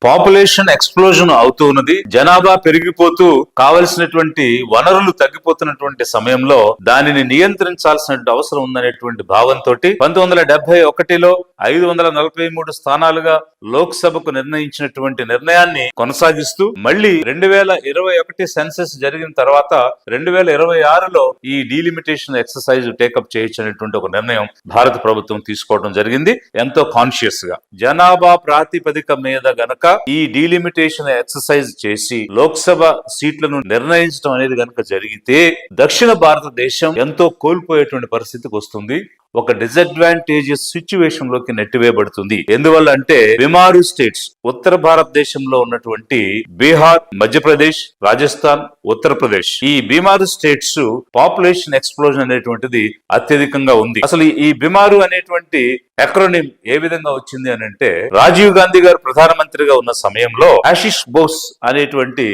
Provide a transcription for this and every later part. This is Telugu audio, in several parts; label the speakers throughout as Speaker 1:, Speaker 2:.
Speaker 1: పాపులేషన్ ఎక్స్ప్లోజన్ అవుతూ ఉన్నది. జనాభా పెరిగిపోతూ కావలసినటువంటి వనరులు తగ్గిపోతున్నటువంటి సమయంలో దానిని నియంత్రించాల్సిన అవసరం ఉందనేటువంటి భావంతో 1971లో 543 స్థానాలుగా లోక్సభకు నిర్ణయించినటువంటి నిర్ణయాన్ని కొనసాగిస్తూ మళ్ళీ 2021 సెన్సెస్ జరిగిన తర్వాత 2026లో ఈ డీలిమిటేషన్ ఎక్సర్సైజ్ టేకప్ చేయొచ్చనేటువంటి ఒక నిర్ణయం భారత ప్రభుత్వం తీసుకోవడం జరిగింది. ఎంతో కాన్షియస్ గా జనాభా ప్రాతిపదిక మీద గనక ఈ డీలిమిటేషన్ ఎక్సర్సైజ్ చేసి లోక్సభ సీట్లను నిర్ణయించడం అనేది గనక జరిగితే దక్షిణ భారతదేశం ఎంతో కోల్పోయేటువంటి పరిస్థితికి వస్తుంది. ఒక డిసడ్వాంటేజియస్ సిచ్యువేషన్ లోకి నెట్టివేయబడుతుంది. ఎందువల్ల అంటే బిమారు స్టేట్స్ ఉత్తర భారతదేశంలో ఉన్నటువంటి బీహార్, మధ్యప్రదేశ్, రాజస్థాన్, ఉత్తరప్రదేశ్ ఈ బిమారు స్టేట్స్ పాపులేషన్ ఎక్స్ప్లోజన్ అనేటువంటిది అత్యధికంగా ఉంది. అసలు ఈ బిమారు అనేటువంటి ఎక్రోనిమ్ ఏ విధంగా వచ్చింది అని అంటే రాజీవ్ గాంధీ గారు ప్రధానమంత్రిగా ఉన్న సమయంలో ఆశిష్ బోస్ అనేటువంటి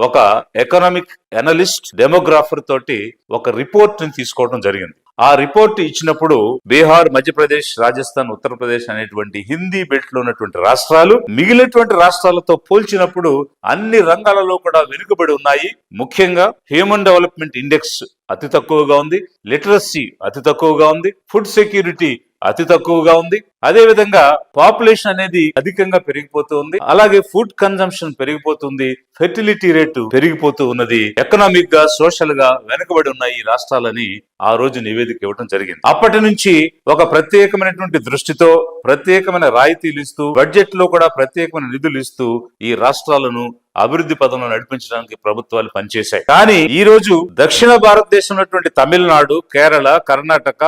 Speaker 1: ఒక ఎకనామిక్ అనలిస్ట్ డెమోగ్రాఫర్ తోటి ఒక రిపోర్ట్ ని తీసుకోవడం జరిగింది. ఆ రిపోర్ట్ ఇచ్చినప్పుడు బీహార్, మధ్యప్రదేశ్, రాజస్థాన్, ఉత్తరప్రదేశ్ అనేటువంటి హిందీ బెల్ట్ లో ఉన్నటువంటి రాష్ట్రాలు మిగిలినటువంటి రాష్ట్రాలతో పోల్చినప్పుడు అన్ని రంగాలలో కూడా వెనుకబడి ఉన్నాయి. ముఖ్యంగా హ్యూమన్ డెవలప్మెంట్ ఇండెక్స్ అతి తక్కువగా ఉంది, లిటరసీ అతి తక్కువగా ఉంది, ఫుడ్ సెక్యూరిటీ అతి తక్కువగా ఉంది. అదే విధంగా పాపులేషన్ అనేది అధికంగా పెరిగిపోతూ ఉంది. అలాగే ఫుడ్ కన్జంప్షన్ పెరిగిపోతుంది, ఫెర్టిలిటీ రేటు పెరిగిపోతూ ఉన్నది. ఎకనామిక్ గా, సోషల్ గా వెనుకబడి ఉన్న ఈ రాష్ట్రాలని ఆ రోజు నివేదిక ఇవ్వడం జరిగింది. అప్పటి నుంచి ఒక ప్రత్యేకమైనటువంటి దృష్టితో ప్రత్యేకమైన రాయితీలు ఇస్తూ బడ్జెట్ లో కూడా ప్రత్యేకమైన నిధులు ఇస్తూ ఈ రాష్ట్రాలను అభివృద్ధి పదంలో నడిపించడానికి ప్రభుత్వాలు పనిచేశాయి. కానీ ఈ రోజు దక్షిణ భారతదేశం ఉన్నటువంటి తమిళనాడు, కేరళ, కర్ణాటక,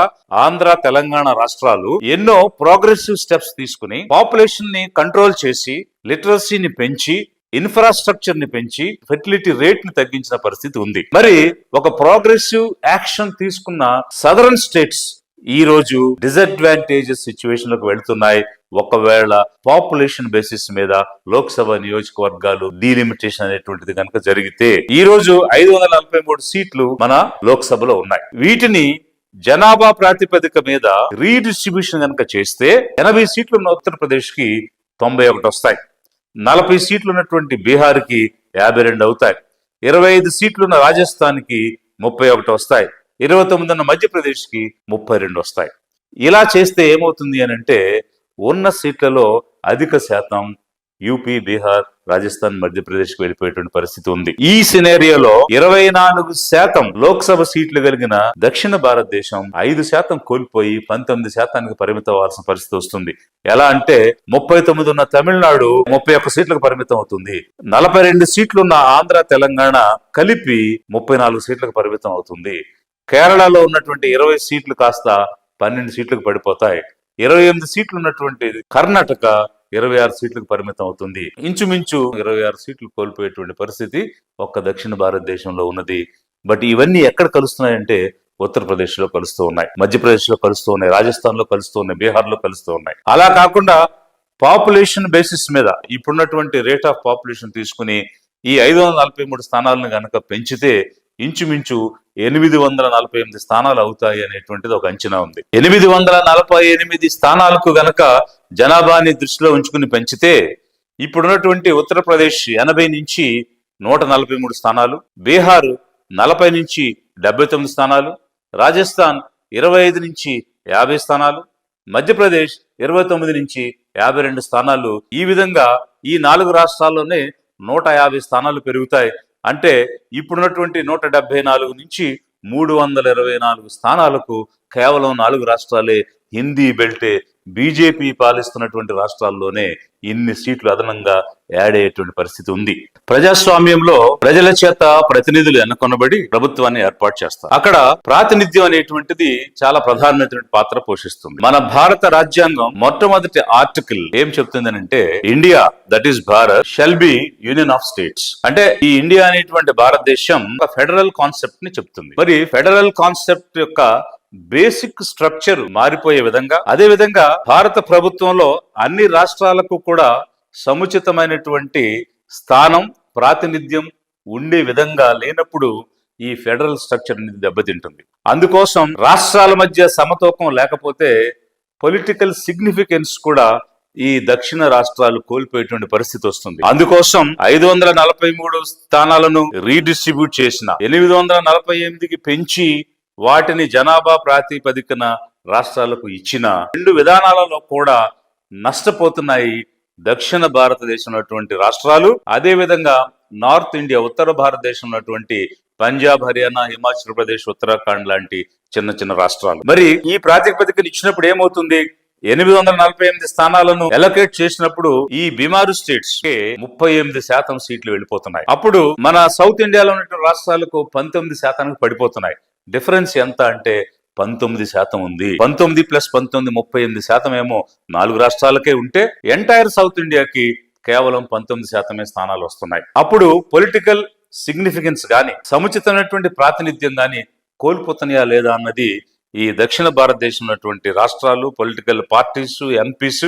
Speaker 1: ఆంధ్ర, తెలంగాణ రాష్ట్రాలు ఎన్నో ప్రోగ్రెసివ్ స్టెప్స్ తీసుకుని పాపులేషన్ ని కంట్రోల్ చేసి లిటరసీని పెంచి ఇన్ఫ్రాస్ట్రక్చర్ ని పెంచి ఫెర్టిలిటీ రేట్ ని తగ్గించిన పరిస్థితి ఉంది. మరి ఒక ప్రోగ్రెసివ్ యాక్షన్ తీసుకున్న సదరన్ స్టేట్స్ ఈ రోజు డిసడ్వాంటేజెస్ సిచ్యువేషన్ లోకి వెళ్తున్నాయి. ఒకవేళ పాపులేషన్ బేసిస్ మీద లోక్సభ నియోజకవర్గాలు డీలిమిటేషన్ అనేటువంటిది కనుక జరిగితే ఈ రోజు 543 సీట్లు మన లోక్సభలో ఉన్నాయి. వీటిని జనాభా ప్రాతిపదిక మీద రీడిస్ట్రిబ్యూషన్ కనుక చేస్తే 80 సీట్లు ఉన్న ఉత్తరప్రదేశ్ కి 91 వస్తాయి, 40 సీట్లు ఉన్నటువంటి బీహార్ కి 52 అవుతాయి, 25 సీట్లున్న రాజస్థాన్ కి 31 వస్తాయి, 29 ఉన్న మధ్యప్రదేశ్ కి 32 వస్తాయి. ఇలా చేస్తే ఏమవుతుంది అని అంటే ఉన్న సీట్లలో అధిక శాతం యూపీ, బీహార్, రాజస్థాన్, మధ్యప్రదేశ్ కి వెళ్ళిపోయేటువంటి పరిస్థితి ఉంది. ఈ సినేరియోలో 24% లోక్సభ సీట్లు కలిగిన దక్షిణ భారతదేశం 5% కోల్పోయి 19% పరిమితం అవ్వాల్సిన పరిస్థితి వస్తుంది. ఎలా అంటే 39 ఉన్న తమిళనాడు 31 సీట్లకు పరిమితం అవుతుంది, 42 సీట్లున్న ఆంధ్ర, తెలంగాణ కలిపి 34 సీట్లకు పరిమితం అవుతుంది. కేరళలో ఉన్నటువంటి 20 సీట్లు కాస్త 12 సీట్లకు పడిపోతాయి. 28 సీట్లు ఉన్నటువంటి కర్ణాటక 26 సీట్లకు పరిమితం అవుతుంది. ఇంచుమించు 26 సీట్లు కోల్పోయేటువంటి పరిస్థితి ఒక్క దక్షిణ భారతదేశంలో ఉన్నది. బట్ ఇవన్నీ ఎక్కడ కలుస్తున్నాయంటే ఉత్తరప్రదేశ్ లో కలుస్తూ ఉన్నాయి, మధ్యప్రదేశ్ లో కలుస్తూ ఉన్నాయి, రాజస్థాన్ లో కలుస్తూ ఉన్నాయి, బీహార్ లో కలుస్తూ ఉన్నాయి. అలా కాకుండా పాపులేషన్ బేసిస్ మీద ఇప్పుడున్నటువంటి రేట్ ఆఫ్ పాపులేషన్ తీసుకుని ఈ 543 స్థానాలను గనక పెంచితే ఇంచుమించు 848 స్థానాలు అవుతాయి అనేటువంటిది ఒక అంచనా ఉంది. 848 స్థానాలకు గనక జనాభాని దృష్టిలో ఉంచుకుని పెంచితే ఇప్పుడున్నటువంటి ఉత్తరప్రదేశ్ 80 నుంచి 143 స్థానాలు, బీహార్ 40 నుంచి 79 స్థానాలు, రాజస్థాన్ 25 నుంచి 50 స్థానాలు, మధ్యప్రదేశ్ 29 నుంచి 52 స్థానాలు. ఈ విధంగా ఈ 4 రాష్ట్రాల్లోనే 150 స్థానాలు పెరుగుతాయి. అంటే ఇప్పుడున్నటువంటి 174 నుంచి 324 స్థానాలకు కేవలం 4 రాష్ట్రాలే హిందీ బెల్టే బీజేపీ పాలిస్తున్నటువంటి రాష్ట్రాల్లోనే ఇన్ని సీట్లు అదనంగా యాడ్ అయ్యేటువంటి పరిస్థితి ఉంది. ప్రజాస్వామ్యంలో ప్రజల చేత ప్రతినిధులు ఎన్నుకొనబడి ప్రభుత్వాన్ని ఏర్పాటు చేస్తారు. అక్కడ ప్రాతినిధ్యం అనేటువంటిది చాలా ప్రధానమైనటువంటి పాత్ర పోషిస్తుంది. మన భారత రాజ్యాంగం మొట్టమొదటి ఆర్టికల్ ఏం చెప్తుంది అంటే India that is Bharat shall be union of states. అంటే ఈ ఇండియా అనేటువంటి భారతదేశం ఒక ఫెడరల్ కాన్సెప్ట్ ని చెప్తుంది. మరి ఫెడరల్ కాన్సెప్ట్ యొక్క బేసిక్ స్ట్రక్చర్ మారిపోయే విధంగా, అదే విధంగా భారత ప్రభుత్వంలో అన్ని రాష్ట్రాలకు కూడా సముచితమైనటువంటి స్థానం, ప్రాతినిధ్యం ఉండే విధంగా లేనప్పుడు ఈ ఫెడరల్ స్ట్రక్చర్ అనేది దెబ్బతింటుంది. అందుకోసం రాష్ట్రాల మధ్య సమతూకం లేకపోతే పొలిటికల్ సిగ్నిఫికెన్స్ కూడా ఈ దక్షిణ రాష్ట్రాలు కోల్పోయేటువంటి పరిస్థితి వస్తుంది. అందుకోసం 543 స్థానాలను రీడిస్ట్రిబ్యూట్ చేసిన 848కి పెంచి వాటిని జనాభా ప్రాతిపదికన రాష్ట్రాలకు ఇచ్చిన రెండు విధానాలలో కూడా నష్టపోతున్నాయి దక్షిణ భారతదేశంలో రాష్ట్రాలు. అదే విధంగా నార్త్ ఇండియా, ఉత్తర భారతదేశంలో ఉన్నటువంటి పంజాబ్, హర్యానా, హిమాచల్ ప్రదేశ్, ఉత్తరాఖండ్ లాంటి చిన్న చిన్న రాష్ట్రాలు. మరి ఈ ప్రాతిపదికను ఇచ్చినప్పుడు ఏమవుతుంది? 848 స్థానాలను ఎలొకేట్ చేసినప్పుడు ఈ బీమారు స్టేట్స్ కి 38% సీట్లు వెళ్ళిపోతున్నాయి. అప్పుడు మన సౌత్ ఇండియాలో ఉన్న రాష్ట్రాలకు 19% పడిపోతున్నాయి. డిఫరెన్స్ ఎంత అంటే 19% ఉంది. 19 + 19 38% ఏమో 4 రాష్ట్రాలకే ఉంటే ఎంటైర్ సౌత్ ఇండియాకి కేవలం 19% స్థానాలు వస్తున్నాయి. అప్పుడు పొలిటికల్ సిగ్నిఫికెన్స్ గాని, సముచితమైనటువంటి ప్రాతినిధ్యం గాని కోల్పోతున్నాయా లేదా అన్నది ఈ దక్షిణ భారతదేశం ఉన్నటువంటి రాష్ట్రాలు, పొలిటికల్ పార్టీస్, ఎంపీస్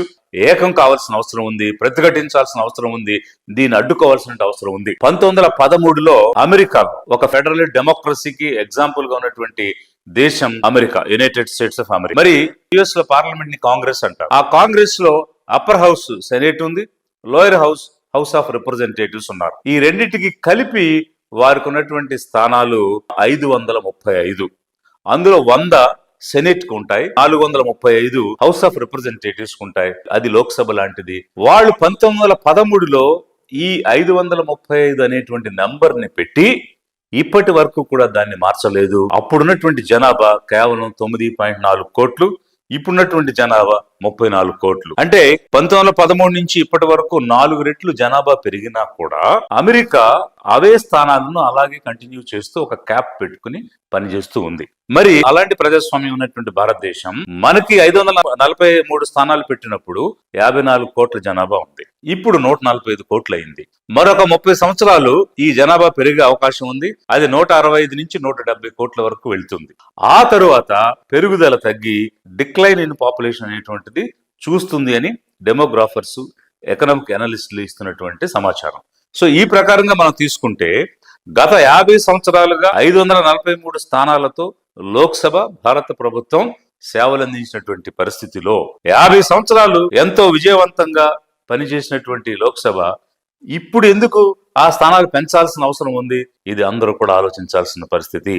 Speaker 1: ఏకం కావాల్సిన అవసరం ఉంది, ప్రతిఘటించాల్సిన అవసరం ఉంది, దీన్ని అడ్డుకోవాల్సిన అవసరం ఉంది. 1913లో అమెరికా ఒక ఫెడరల్ డెమోక్రసీకి ఎగ్జాంపుల్ గా ఉన్నటువంటి దేశం America, United states of America. మరి యుఎస్ లో పార్లమెంట్ ని కాంగ్రెస్ అంటారు. ఆ కాంగ్రెస్ లో అప్పర్ హౌస్ సెనేట్ ఉంది, lower house house of representatives ఉన్నారు. ఈ రెండింటికి కలిపి వారికి ఉన్నటువంటి స్థానాలు 535. అందులో 100 సెనెట్ కు ఉంటాయి, 435 హౌస్ ఆఫ్ రిప్రజెంటేటివ్స్ కు ఉంటాయి. అది లోక్సభ లాంటిది. వాళ్ళు 1913లో ఈ 535 అనేటువంటి నంబర్ ని పెట్టి ఇప్పటి వరకు కూడా దాన్ని మార్చలేదు. అప్పుడున్నటువంటి జనాభా కేవలం 9.4 కోట్లు, ఇప్పుడున్నటువంటి జనాభా 34 కోట్లు. అంటే 1913 నుంచి ఇప్పటి వరకు 4 రెట్లు జనాభా పెరిగినా కూడా అమెరికా అవే స్థానాలను అలాగే కంటిన్యూ చేస్తూ ఒక క్యాప్ పెట్టుకుని పనిచేస్తూ ఉంది. మరి అలాంటి ప్రజాస్వామ్యం ఉన్నటువంటి భారతదేశం మనకి 543 స్థానాలు పెట్టినప్పుడు 54 కోట్ల జనాభా ఉంది. ఇప్పుడు 145 కోట్లు అయింది. మరొక 30 సంవత్సరాలు ఈ జనాభా పెరిగే అవకాశం ఉంది. అది 165 నుంచి 170 కోట్ల వరకు వెళ్తుంది. ఆ తరువాత పెరుగుదల తగ్గి డిక్లైన్ ఇన్ పాపులేషన్ అనేటువంటిది చూస్తుంది అని డెమోగ్రాఫర్స్, ఎకనామిక్ అనలిస్టులు ఇస్తున్నటువంటి సమాచారం. సో ఈ ప్రకారంగా మనం తీసుకుంటే గత 50 సంవత్సరాలుగా 543 స్థానాలతో లోక్సభ భారత ప్రభుత్వం సేవలందించినటువంటి పరిస్థితిలో 50 సంవత్సరాలు ఎంతో విజయవంతంగా పనిచేసినటువంటి లోక్సభ ఇప్పుడు ఎందుకు ఆ స్థానాలు పెంచాల్సిన అవసరం ఉంది? ఇది అందరూ కూడా ఆలోచించాల్సిన పరిస్థితి.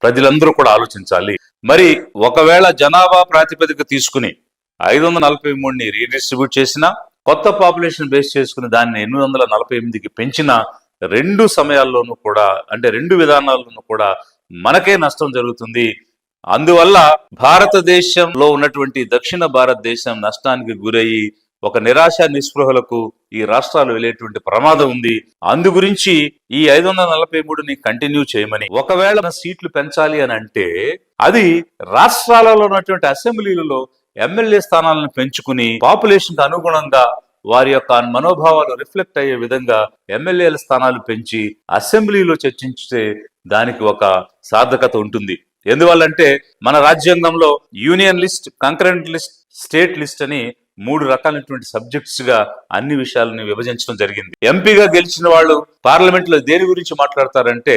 Speaker 1: ప్రజలందరూ కూడా ఆలోచించాలి. మరి ఒకవేళ జనాభా ప్రాతిపదిక తీసుకుని 543ని రీడిస్ట్రిబ్యూట్ చేసినా, కొత్త పాపులేషన్ బేస్ చేసుకుని దాన్ని 848కి పెంచిన రెండు సమయాల్లోనూ కూడా, అంటే రెండు విధానాల్లోనూ కూడా మనకే నష్టం జరుగుతుంది. అందువల్ల భారతదేశంలో ఉన్నటువంటి దక్షిణ భారతదేశం నష్టానికి గురయ్యి ఒక నిరాశ నిస్పృహలకు ఈ రాష్ట్రాలు వెళ్ళేటువంటి ప్రమాదం ఉంది. అందు గురించి ఈ 543ని కంటిన్యూ చేయమని, ఒకవేళ సీట్లు పెంచాలి అని అంటే అది రాష్ట్రాలలో ఉన్నటువంటి అసెంబ్లీలలో ఎమ్మెల్యే స్థానాలను పెంచుకుని పాపులేషన్ కు అనుగుణంగా వారి యొక్క మనోభావాలు రిఫ్లెక్ట్ అయ్యే విధంగా ఎమ్మెల్యేల స్థానాలు పెంచి అసెంబ్లీలో చర్చించితే దానికి ఒక సార్థకత ఉంటుంది. ఎందువల్లంటే మన రాజ్యాంగంలో union list, concurrent list, state list అని 3 రకాలైనటువంటి సబ్జెక్ట్స్ గా అన్ని విషయాలను విభజించడం జరిగింది. ఎంపీగా గెలిచిన వాళ్ళు పార్లమెంట్ లో దేని గురించి మాట్లాడతారంటే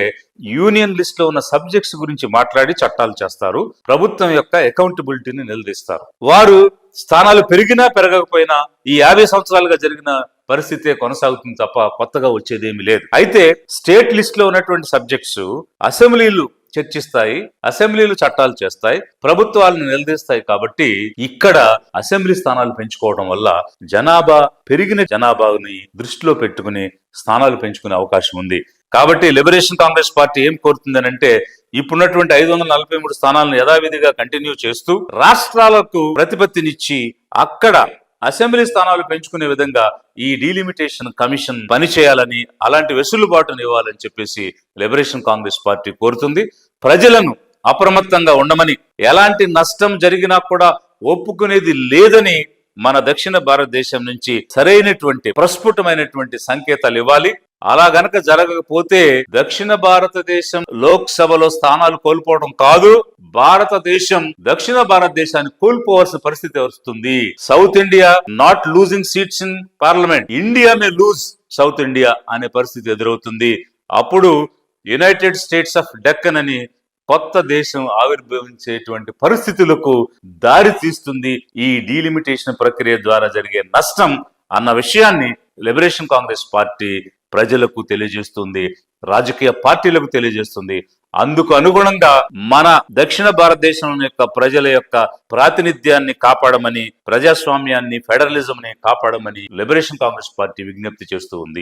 Speaker 1: యూనియన్ లిస్ట్ లో ఉన్న సబ్జెక్ట్స్ గురించి మాట్లాడి చట్టాలు చేస్తారు, ప్రభుత్వం యొక్క అకౌంటబిలిటీని నిలదీస్తారు. వారు స్థానాలు పెరిగినా పెరగకపోయినా ఈ 50 సంవత్సరాలుగా జరిగిన పరిస్థితే కొనసాగుతుంది తప్ప కొత్తగా వచ్చేదేమీ లేదు. అయితే స్టేట్ లిస్ట్ లో ఉన్నటువంటి సబ్జెక్ట్స్ అసెంబ్లీలు చర్చిస్తాయి, అసెంబ్లీలు చట్టాలు చేస్తాయి, ప్రభుత్వాలను నిలదీస్తాయి. కాబట్టి ఇక్కడ అసెంబ్లీ స్థానాలు పెంచుకోవడం వల్ల పెరిగిన జనాభాని దృష్టిలో పెట్టుకుని స్థానాలు పెంచుకునే అవకాశం ఉంది. కాబట్టి లిబరేషన్ కాంగ్రెస్ పార్టీ ఏం కోరుతుందని అంటే ఇప్పుడున్నటువంటి 543 స్థానాలను యథావిధిగా కంటిన్యూ చేస్తూ రాష్ట్రాలకు ప్రతిపత్తినిచ్చి అక్కడ అసెంబ్లీ స్థానాలు పెంచుకునే విధంగా ఈ డీలిమిటేషన్ కమిషన్ పనిచేయాలని, అలాంటి వెసులుబాటును ఇవ్వాలని చెప్పేసి లిబరేషన్ కాంగ్రెస్ పార్టీ కోరుతుంది. ప్రజలను అప్రమత్తంగా ఉండమని, ఎలాంటి నష్టం జరిగినా కూడా ఒప్పుకునేది లేదని మన దక్షిణ భారతదేశం నుంచి సరైనటువంటి ప్రస్ఫుటమైనటువంటి సంకేతాలు ఇవ్వాలి. అలా గనక జరగకపోతే దక్షిణ భారతదేశం లోక్సభలో స్థానాలు కోల్పోవడం కాదు, భారతదేశం దక్షిణ భారతదేశాన్ని కోల్పోవాల్సిన పరిస్థితి వస్తుంది. South India not losing seats in parliament, India may lose south India అనే పరిస్థితి ఎదురవుతుంది. అప్పుడు యునైటెడ్ స్టేట్స్ ఆఫ్ డెక్కన్ అని కొత్త దేశం ఆవిర్భవించేటువంటి పరిస్థితులకు దారి తీస్తుంది ఈ డీలిమిటేషన్ ప్రక్రియ ద్వారా జరిగే నష్టం అన్న విషయాన్ని లిబరేషన్ కాంగ్రెస్ పార్టీ ప్రజలకు తెలియజేస్తుంది, రాజకీయ పార్టీలకు తెలియజేస్తుంది. అందుకు అనుగుణంగా మన దక్షిణ భారతదేశం యొక్క ప్రజల యొక్క ప్రాతినిధ్యాన్ని కాపాడమని, ప్రజాస్వామ్యాన్ని, ఫెడరలిజంని కాపాడమని లిబరేషన్ కాంగ్రెస్ పార్టీ విజ్ఞప్తి చేస్తూ ఉంది.